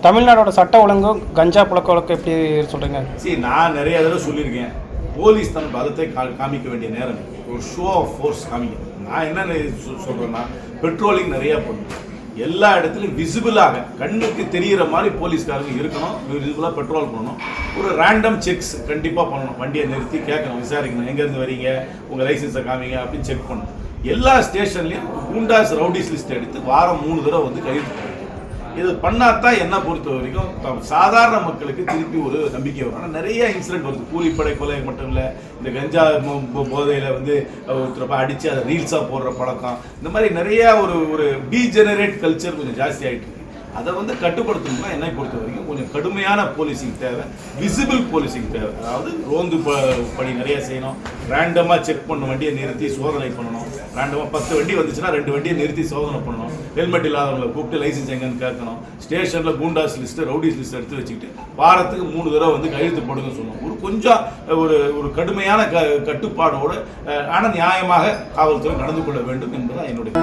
தமிழ்நாடோட சட்ட ஒழுங்கும் கஞ்சா புழக்க வழக்கம் எப்படி சொல்கிறீங்க? சரி, நான் நிறைய தடவை சொல்லியிருக்கேன், போலீஸ் தன் பலத்தை காமிக்க வேண்டிய நேரம், ஒரு ஷோ ஆஃப் ஃபோர்ஸ் காமிக்கணும். நான் என்ன சொல்கிறேன்னா, பெட்ரோலிங் நிறையா பண்ணணும், எல்லா இடத்துலையும் விசிபிளாக கண்ணுக்கு தெரிகிற மாதிரி போலீஸ்காரங்க இருக்கணும், விசிபிளாக பெட்ரோல் பண்ணணும். ஒரு ரேண்டம் செக்ஸ் கண்டிப்பாக பண்ணணும், வண்டியை நிறுத்தி கேட்கணும், விசாரிக்கணும், எங்கேருந்து வரீங்க, உங்கள் லைசன்ஸை காமிங்க அப்படின்னு செக் பண்ணணும். எல்லா ஸ்டேஷன்லையும் குண்டாஸ் ரவுடிஸ் லிஸ்ட் எடுத்து வாரம் 3 தடவை வந்து கைது பண்ணணும். இது பண்ணாதான் என்ன பொறுத்த வரைக்கும் சாதாரண மக்களுக்கு திருப்பி ஒரு நம்பிக்கை வரும். ஆனால் நிறைய இன்சிடென்ட் வருது, கூலிப்படை கொலை மட்டும் இல்லை, இந்த கஞ்சா போதையில் வந்து ஒருத்தரப்ப அடித்து அதை ரீல்ஸாக போடுற பழக்கம், இந்த மாதிரி நிறையா ஒரு டீஜெனரேட் கல்ச்சர் கொஞ்சம் ஜாஸ்தி ஆகிட்டு இருக்கு. அதை வந்து கட்டுப்படுத்தணும்னா என்னை பொறுத்த வரைக்கும் கொஞ்சம் கடுமையான போலீசிங் தேவை, விசிபிள் போலீசிங் தேவை. அதாவது ரோந்து படி நிறைய செய்யணும், ரேண்டமாக செக் பண்ணணும், வண்டியை நிறுத்தி சோதனை பண்ணணும். ரேண்டமாக 10 வண்டி வந்துச்சுன்னா 2 வண்டியை நிறுத்தி சோதனை பண்ணணும். ஹெல்மெட் இல்லாதவங்களை கூப்பிட்டு லைசன்ஸ் எங்கன்னு கேட்கணும். ஸ்டேஷனில் குண்டாஸ் லிஸ்ட்டு ரவுடிஸ் லிஸ்ட் எடுத்து வச்சுக்கிட்டு வாரத்துக்கு 3 தடவை வந்து கையெழுத்து போடுங்க சொல்லணும். ஒரு கொஞ்சம் ஒரு கடுமையான கட்டுப்பாடோடு ஆனால் நியாயமாக காவல்துறை நடந்து கொள்ள வேண்டும் என்பதுதான் என்னுடைய